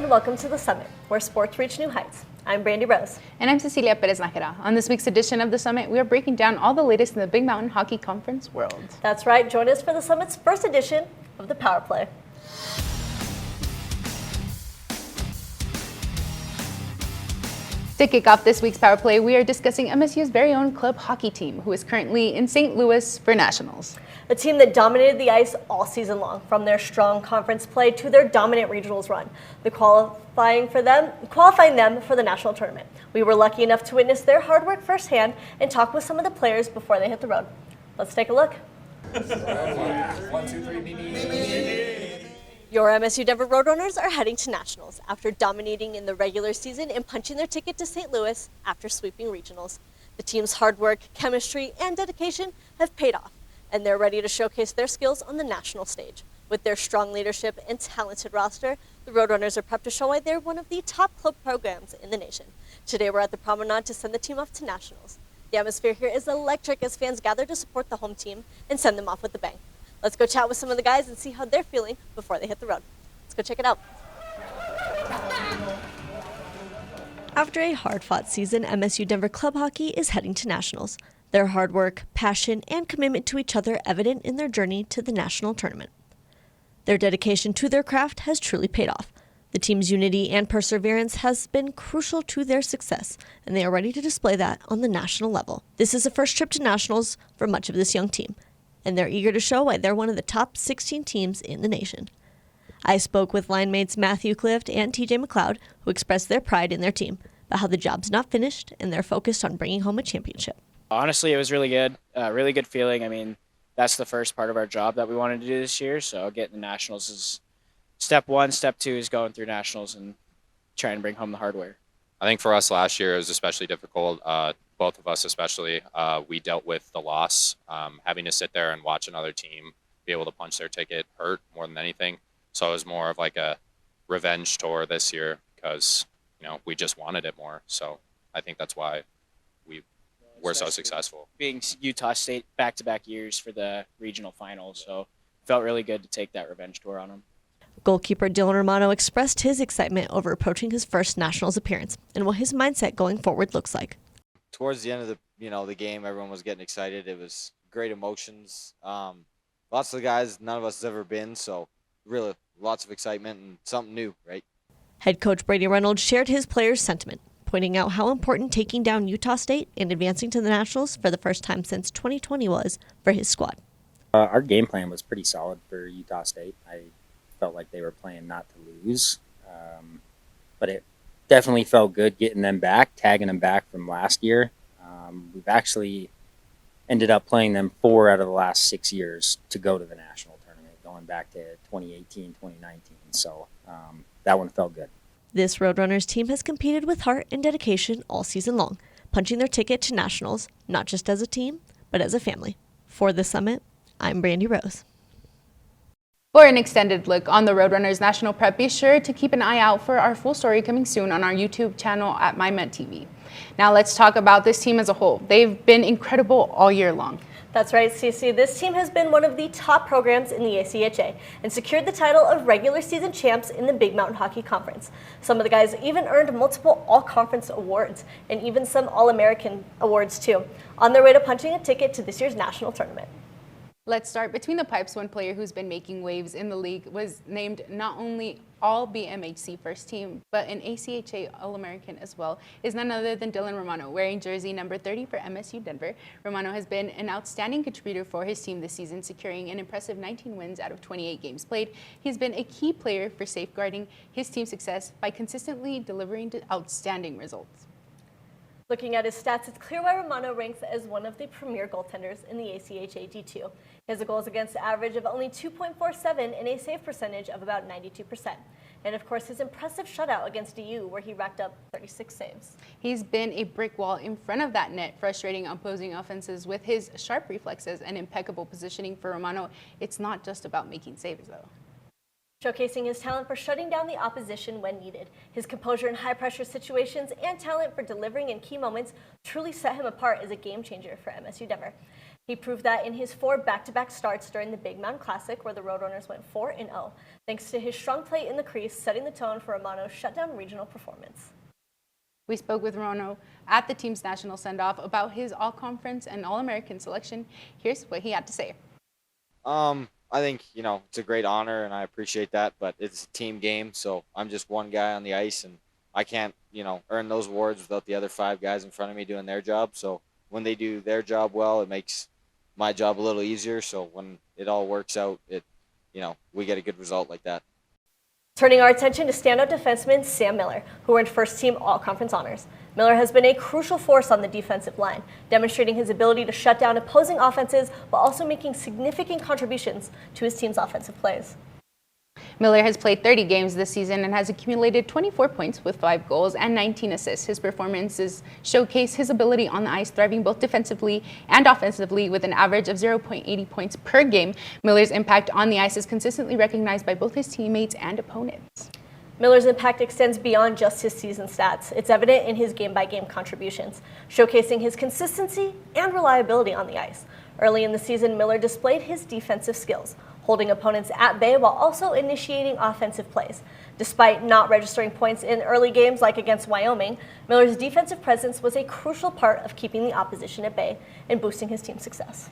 and welcome to the Summit, where sports reach new heights. I'm Brandi Rose. And I'm Cecilia Perez Najera. On this week's edition of the Summit, we are breaking down all the latest in the Big Mountain Hockey Conference world. That's right, join us for the Summit's first edition of the Power Play. To kick off this week's Power Play, we are discussing MSU's very own club hockey team, who is currently in St. Louis for nationals. A team that dominated the ice all season long, from their strong conference play to their dominant regionals run, qualifying them for the national tournament. We were lucky enough to witness their hard work firsthand and talk with some of the players before they hit the road. Let's take a look. 1, 2, 3, Your MSU Denver Roadrunners are heading to nationals after dominating in the regular season and punching their ticket to St. Louis after sweeping regionals. The team's hard work, chemistry, and dedication have paid off, and they're ready to showcase their skills on the national stage. With their strong leadership and talented roster, the Roadrunners are prepped to show why they're one of the top club programs in the nation. Today we're at the Promenade to send the team off to nationals. The atmosphere here is electric as fans gather to support the home team and send them off with a bang. Let's go chat with some of the guys and see how they're feeling before they hit the road. Let's go check it out. After a hard-fought season, MSU Denver Club Hockey is heading to nationals. Their hard work, passion, and commitment to each other evident in their journey to the national tournament. Their dedication to their craft has truly paid off. The team's unity and perseverance has been crucial to their success, and they are ready to display that on the national level. This is the first trip to nationals for much of this young team, and they're eager to show why they're one of the top 16 teams in the nation. I spoke with line mates Matthew Clift and TJ McLeod, who expressed their pride in their team, about how the job's not finished and they're focused on bringing home a championship. Honestly, it was really good, really good feeling. I mean, that's the first part of our job that we wanted to do this year, so getting the nationals is step one. Step two is going through nationals and trying to bring home the hardware. I think for us last year it was especially difficult. Both of us especially, we dealt with the loss. Having to sit there and watch another team be able to punch their ticket hurt more than anything. So it was more of like a revenge tour this year because, we just wanted it more. So I think that's why we were so successful. Being Utah State back-to-back years for the regional finals, so it felt really good to take that revenge tour on them. Goalkeeper Dylan Romano expressed his excitement over approaching his first nationals appearance and what his mindset going forward looks like. Towards the end of the game, everyone was getting excited. It was great emotions. Lots of the guys none of us has ever been, so really lots of excitement and something new, right? Head coach Brady Reynolds shared his players' sentiment, pointing out how important taking down Utah State and advancing to the nationals for the first time since 2020 was for his squad. Our game plan was pretty solid for Utah State. I felt like they were playing not to lose, but it definitely felt good getting them back, tagging them back from last year. We've actually ended up playing them 4 out of the last 6 years to go to the national tournament, going back to 2018, 2019. So that one felt good. This Roadrunners team has competed with heart and dedication all season long, punching their ticket to nationals, not just as a team, but as a family. For the Summit, I'm Brandi Rose. For an extended look on the Roadrunners national prep, be sure to keep an eye out for our full story coming soon on our YouTube channel at MyMetTV. Now let's talk about this team as a whole. They've been incredible all year long. That's right, Cece. This team has been one of the top programs in the ACHA and secured the title of regular season champs in the Big Mountain Hockey Conference. Some of the guys even earned multiple all-conference awards and even some All-American awards too, on their way to punching a ticket to this year's national tournament. Let's start between the pipes. One player who's been making waves in the league was named not only all BMHC first team, but an ACHA All-American as well, is none other than Dylan Romano, wearing jersey number 30 for MSU Denver. Romano has been an outstanding contributor for his team this season, securing an impressive 19 wins out of 28 games played. He's been a key player for safeguarding his team's success by consistently delivering outstanding results. Looking at his stats, it's clear why Romano ranks as one of the premier goaltenders in the ACHA D2. He has a goals against average of only 2.47 and a save percentage of about 92%. And of course, his impressive shutout against DU, where he racked up 36 saves. He's been a brick wall in front of that net, frustrating opposing offenses with his sharp reflexes and impeccable positioning. For Romano, it's not just about making saves, though. Showcasing his talent for shutting down the opposition when needed. His composure in high-pressure situations and talent for delivering in key moments truly set him apart as a game changer for MSU Denver. He proved that in his 4 back-to-back starts during the Big Mountain Classic, where the Roadrunners went 4-0, thanks to his strong play in the crease, setting the tone for Romano's shutdown regional performance. We spoke with Romano at the team's national send-off about his All-Conference and All-American selection. Here's what he had to say. I think, it's a great honor, and I appreciate that, but it's a team game, so I'm just one guy on the ice, and I can't, earn those awards without the other 5 guys in front of me doing their job. So when they do their job well, it makes my job a little easier. So when it all works out, we get a good result like that. Turning our attention to standout defenseman Sam Miller, who earned first-team All-Conference honors. Miller has been a crucial force on the defensive line, demonstrating his ability to shut down opposing offenses while also making significant contributions to his team's offensive plays. Miller has played 30 games this season and has accumulated 24 points with 5 goals and 19 assists. His performances showcase his ability on the ice, thriving both defensively and offensively with an average of 0.80 points per game. Miller's impact on the ice is consistently recognized by both his teammates and opponents. Miller's impact extends beyond just his season stats. It's evident in his game-by-game contributions, showcasing his consistency and reliability on the ice. Early in the season, Miller displayed his defensive skills, holding opponents at bay while also initiating offensive plays. Despite not registering points in early games like against Wyoming, Miller's defensive presence was a crucial part of keeping the opposition at bay and boosting his team's success.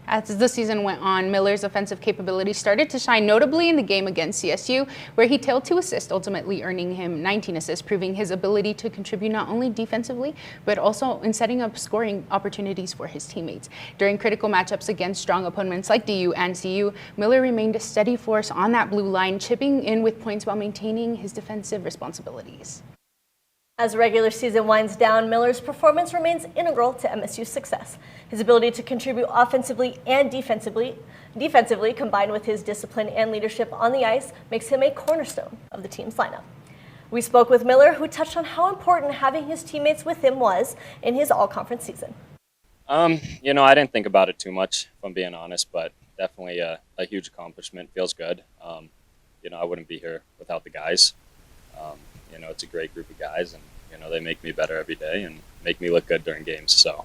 As the season went on, Miller's offensive capabilities started to shine, notably in the game against CSU, where he tailed 2 assists, ultimately earning him 19 assists, proving his ability to contribute not only defensively, but also in setting up scoring opportunities for his teammates. During critical matchups against strong opponents like DU and CU, Miller remained a steady force on that blue line, chipping in with points while maintaining his defensive responsibilities. As the regular season winds down, Miller's performance remains integral to MSU's success. His ability to contribute offensively and defensively, combined with his discipline and leadership on the ice, makes him a cornerstone of the team's lineup. We spoke with Miller, who touched on how important having his teammates with him was in his all-conference season. I didn't think about it too much, if I'm being honest, but definitely a huge accomplishment. Feels good. I wouldn't be here without the guys. It's a great group of guys, and they make me better every day and make me look good during games. So,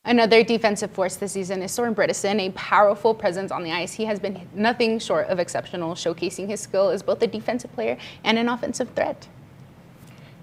another defensive force this season is Soren Bredesen, a powerful presence on the ice. He has been nothing short of exceptional, showcasing his skill as both a defensive player and an offensive threat.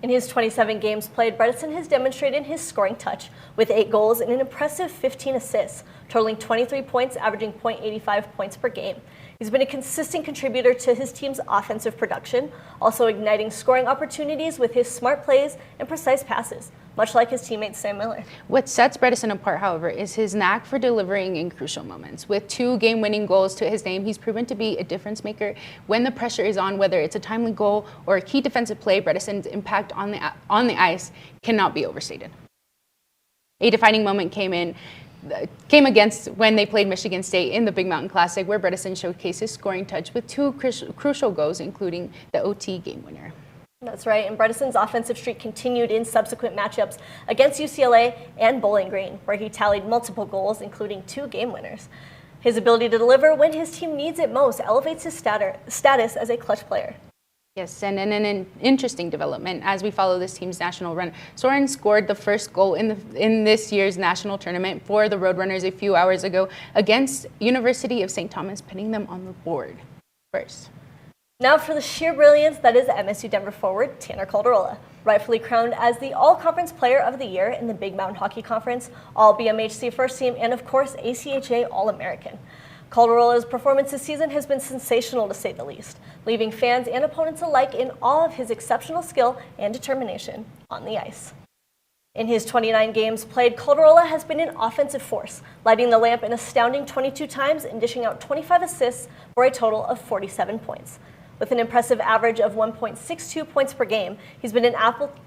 In his 27 games played, Bredesen has demonstrated his scoring touch with 8 goals and an impressive 15 assists, totaling 23 points, averaging .85 points per game. He's been a consistent contributor to his team's offensive production, also igniting scoring opportunities with his smart plays and precise passes, much like his teammate Sam Miller. What sets Bredesen apart, however, is his knack for delivering in crucial moments. With 2 game-winning goals to his name, he's proven to be a difference maker when the pressure is on, whether it's a timely goal or a key defensive play. Bredesen's impact on the ice cannot be overstated. A defining moment came against when they played Michigan State in the Big Mountain Classic, where Bredesen showcased his scoring touch with 2 crucial goals, including the OT game winner. That's right, and Bredesen's offensive streak continued in subsequent matchups against UCLA and Bowling Green, where he tallied multiple goals, including 2 game winners. His ability to deliver when his team needs it most elevates his status as a clutch player. Yes, and an interesting development as we follow this team's national run. Soren scored the first goal in this year's national tournament for the Roadrunners a few hours ago against University of St. Thomas, putting them on the board first. Now for the sheer brilliance that is MSU Denver forward Tanner Calderola, rightfully crowned as the All-Conference Player of the Year in the Big Mountain Hockey Conference, All-BMHC First Team, and of course ACHA All-American. Calderola's performance this season has been sensational to say the least, leaving fans and opponents alike in awe of his exceptional skill and determination on the ice. In his 29 games played, Calderola has been an offensive force, lighting the lamp an astounding 22 times and dishing out 25 assists for a total of 47 points. With an impressive average of 1.62 points per game, he's been an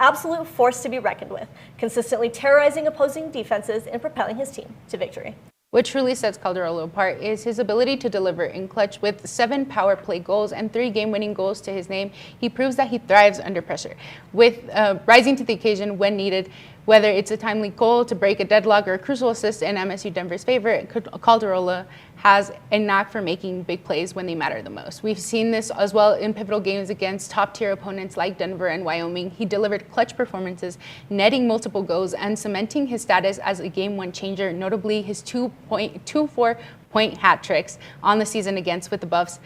absolute force to be reckoned with, consistently terrorizing opposing defenses and propelling his team to victory. What truly sets Calderola apart is his ability to deliver in clutch. With 7 power play goals and 3 game-winning goals to his name, he proves that he thrives under pressure, with rising to the occasion when needed. Whether it's a timely goal to break a deadlock or a crucial assist in MSU Denver's favor, Calderola has a knack for making big plays when they matter the most. We've seen this as well in pivotal games against top-tier opponents like Denver and Wyoming. He delivered clutch performances, netting multiple goals and cementing his status as a game-one changer, notably his 4-point hat tricks on the season against with the Buffs.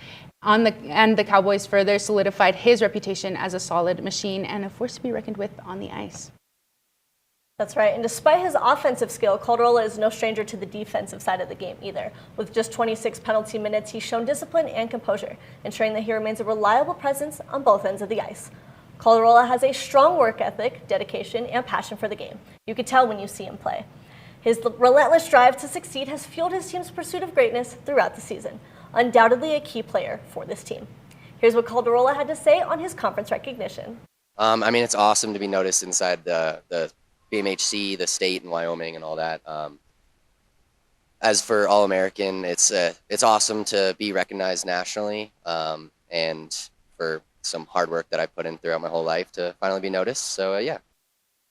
And the Cowboys further solidified his reputation as a solid machine and a force to be reckoned with on the ice. That's right, and despite his offensive skill, Calderola is no stranger to the defensive side of the game either. With just 26 penalty minutes, he's shown discipline and composure, ensuring that he remains a reliable presence on both ends of the ice. Calderola has a strong work ethic, dedication, and passion for the game. You can tell when you see him play. His relentless drive to succeed has fueled his team's pursuit of greatness throughout the season. Undoubtedly a key player for this team. Here's what Calderola had to say on his conference recognition. It's awesome to be noticed inside the BMHC, the state, and Wyoming, and all that. As for All-American, it's awesome to be recognized nationally, and for some hard work that I put in throughout my whole life to finally be noticed. So yeah.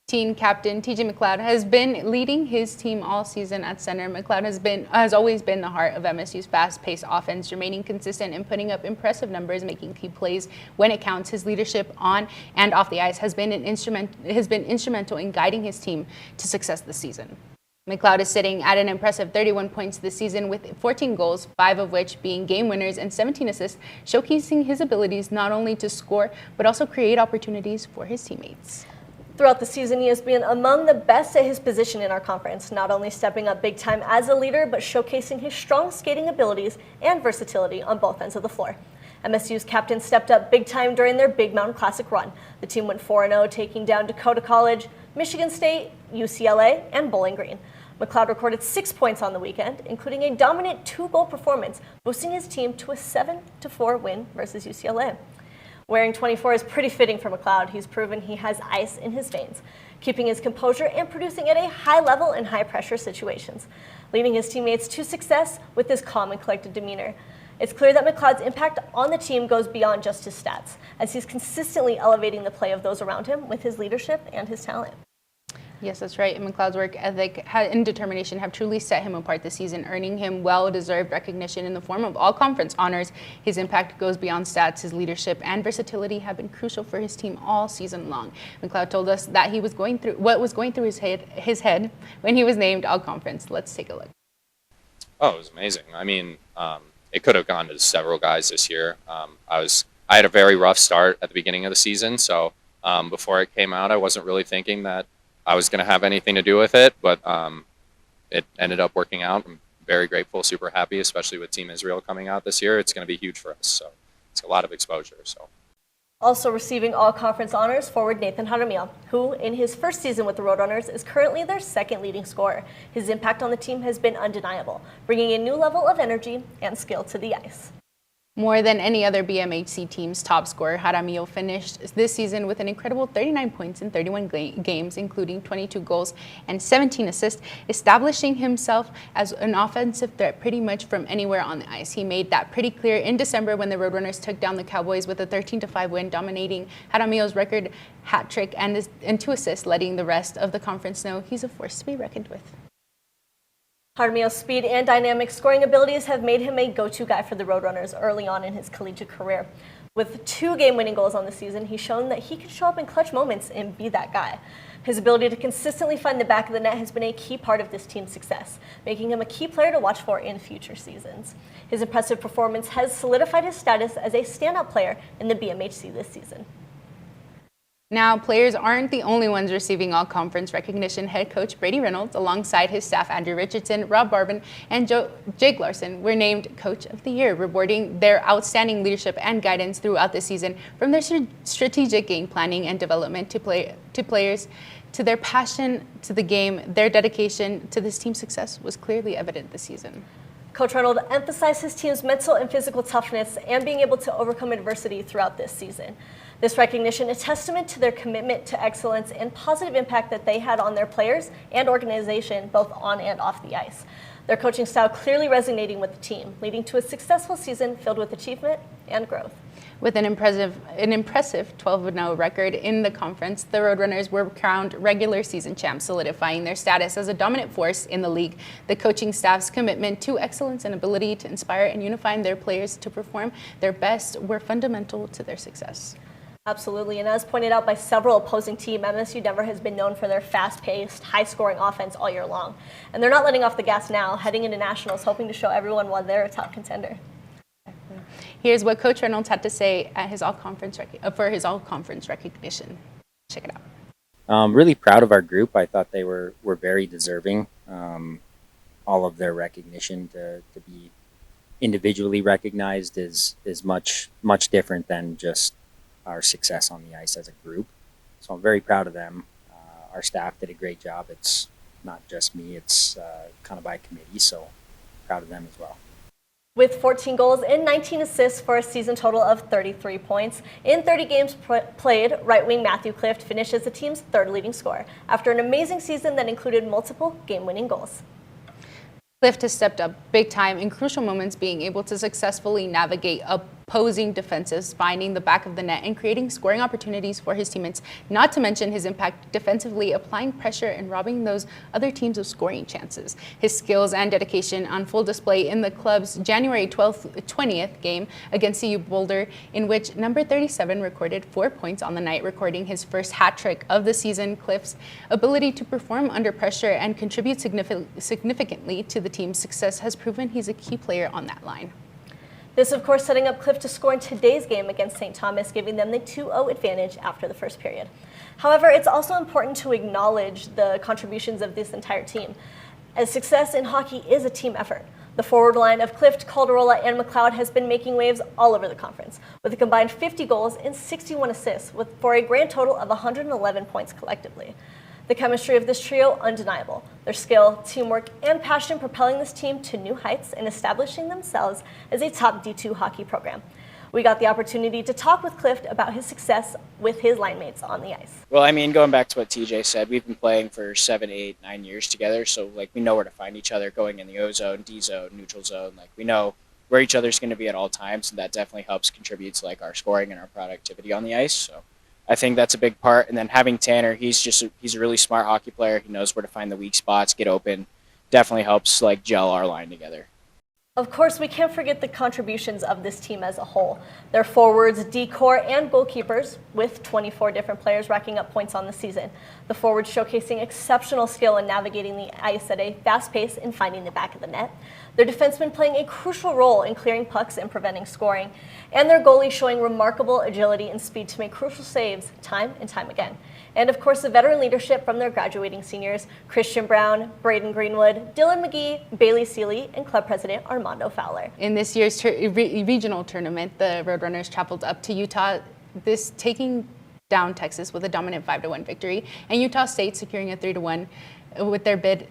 Team captain TJ McLeod has been leading his team all season at center. McLeod has always been the heart of MSU's fast-paced offense, remaining consistent and putting up impressive numbers, making key plays when it counts. His leadership on and off the ice has been instrumental in guiding his team to success this season. McLeod is sitting at an impressive 31 points this season with 14 goals, 5 of which being game winners and 17 assists, showcasing his abilities not only to score but also create opportunities for his teammates. Throughout the season, he has been among the best at his position in our conference, not only stepping up big time as a leader, but showcasing his strong skating abilities and versatility on both ends of the floor. MSU's captain stepped up big time during their Big Mountain Classic run. The team went 4-0, taking down Dakota College, Michigan State, UCLA, and Bowling Green. McLeod recorded 6 points on the weekend, including a dominant 2-goal performance, boosting his team to a 7-4 win versus UCLA. Wearing 24 is pretty fitting for McLeod. He's proven he has ice in his veins, keeping his composure and producing at a high level in high-pressure situations, leading his teammates to success with his calm and collected demeanor. It's clear that McLeod's impact on the team goes beyond just his stats, as he's consistently elevating the play of those around him with his leadership and his talent. Yes, that's right. And McLeod's work ethic and determination have truly set him apart this season, earning him well-deserved recognition in the form of all-conference honors. His impact goes beyond stats. His leadership and versatility have been crucial for his team all season long. McLeod told us that he was going through his head when he was named all-conference. Let's take a look. Oh, it was amazing. It could have gone to several guys this year. I had a very rough start at the beginning of the season, so before it came out, I wasn't really thinking that I was going to have anything to do with it, but it ended up working out. I'm very grateful, super happy, especially with Team Israel coming out this year. It's going to be huge for us, so it's a lot of exposure. So, also receiving all-conference honors, forward Nathan Jaramillo, who, in his first season with the Roadrunners, is currently their second leading scorer. His impact on the team has been undeniable, bringing a new level of energy and skill to the ice. More than any other BMHC team's top scorer, Jaramillo finished this season with an incredible 39 points in 31 games, including 22 goals and 17 assists, establishing himself as an offensive threat pretty much from anywhere on the ice. He made that pretty clear in December when the Roadrunners took down the Cowboys with a 13-5 win, dominating Jaramillo's record hat trick and 2 assists, letting the rest of the conference know he's a force to be reckoned with. Jaramillo's speed and dynamic scoring abilities have made him a go-to guy for the Roadrunners early on in his collegiate career. With 2 game-winning goals on the season, he's shown that he can show up in clutch moments and be that guy. His ability to consistently find the back of the net has been a key part of this team's success, making him a key player to watch for in future seasons. His impressive performance has solidified his status as a standout player in the BMHC this season. Now, players aren't the only ones receiving all-conference recognition. Head coach Brady Reynolds, alongside his staff Andrew Richardson, Rob Barbin, and Jake Larson, were named Coach of the Year, rewarding their outstanding leadership and guidance throughout the season, from their strategic game planning and development to players, to their passion to the game. Their dedication to this team's success was clearly evident this season. Coach Reynolds emphasized his team's mental and physical toughness and being able to overcome adversity throughout this season. This recognition is a testament to their commitment to excellence and positive impact that they had on their players and organization, both on and off the ice. Their coaching style clearly resonating with the team, leading to a successful season filled with achievement and growth. With an impressive 12-0 record in the conference, the Roadrunners were crowned regular season champs, solidifying their status as a dominant force in the league. The coaching staff's commitment to excellence and ability to inspire and unify their players to perform their best were fundamental to their success. Absolutely, and as pointed out by several opposing teams, MSU Denver has been known for their fast-paced, high-scoring offense all year long. And they're not letting off the gas now, heading into nationals, hoping to show everyone why they're a top contender. Here's what Coach Reynolds had to say at his for his all-conference recognition. Check it out. Really proud of our group. I thought they were very deserving. All of their recognition to be individually recognized is much different than just our success on the ice as a group. So I'm very proud of them. Our staff did a great job. It's not just me. It's kind of by committee. So proud of them as well. With 14 goals and 19 assists for a season total of 33 points. In 30 games played, right wing Matthew Clift finishes the team's third leading scorer after an amazing season that included multiple game-winning goals. Clift has stepped up big time in crucial moments, being able to successfully navigate opposing defenses, finding the back of the net and creating scoring opportunities for his teammates, not to mention his impact defensively, applying pressure and robbing those other teams of scoring chances. His skills and dedication on full display in the club's January 20th game against CU Boulder, in which number 37 recorded 4 points on the night, recording his first hat trick of the season. Clift's ability to perform under pressure and contribute significantly to the team's success has proven he's a key player on that line. This, of course, setting up Clift to score in today's game against St. Thomas, giving them the 2-0 advantage after the first period. However, it's also important to acknowledge the contributions of this entire team, as success in hockey is a team effort. The forward line of Clift, Calderola, and McLeod has been making waves all over the conference, with a combined 50 goals and 61 assists, for a grand total of 111 points collectively. The chemistry of this trio, undeniable. Their skill, teamwork, and passion propelling this team to new heights and establishing themselves as a top D2 hockey program. We got the opportunity to talk with Clift about his success with his line mates on the ice. Well, I mean, going back to what TJ said, we've been playing for 7, 8, 9 years together, so like we know where to find each other going in the O zone, D zone, neutral zone. Like we know where each other's going to be at all times, and that definitely helps contribute to like our scoring and our productivity on the ice. So I think that's a big part. And then having Tanner, he's a really smart hockey player. He knows where to find the weak spots, get open. Definitely helps like gel our line together. Of course, we can't forget the contributions of this team as a whole. Their forwards, D-core, and goalkeepers, with 24 different players racking up points on the season. The forwards showcasing exceptional skill in navigating the ice at a fast pace and finding the back of the net. Their defensemen playing a crucial role in clearing pucks and preventing scoring. And their goalies showing remarkable agility and speed to make crucial saves time and time again. And of course, the veteran leadership from their graduating seniors, Christian Brown, Braden Greenwood, Dylan McGee, Bailey Seeley, and club president Armando Fowler. In this year's regional tournament, the Roadrunners traveled up to Utah, taking down Texas with a dominant 5-1 victory, and Utah State securing a 3-1 with their bid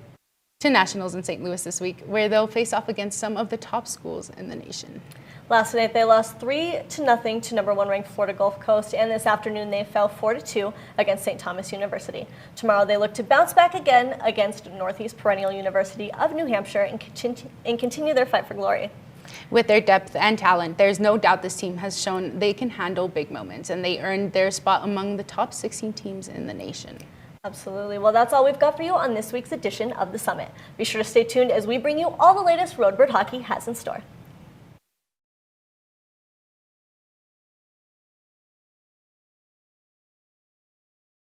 to nationals in St. Louis this week, where they'll face off against some of the top schools in the nation. Last night, they lost 3-0 to number 1 ranked Florida Gulf Coast, and this afternoon they fell 4-2 against St. Thomas University. Tomorrow, they look to bounce back again against Northeast Perennial University of New Hampshire and continue their fight for glory. With their depth and talent, there's no doubt this team has shown they can handle big moments, and they earned their spot among the top 16 teams in the nation. Absolutely. Well, that's all we've got for you on this week's edition of The Summit. Be sure to stay tuned as we bring you all the latest Roadbird hockey has in store.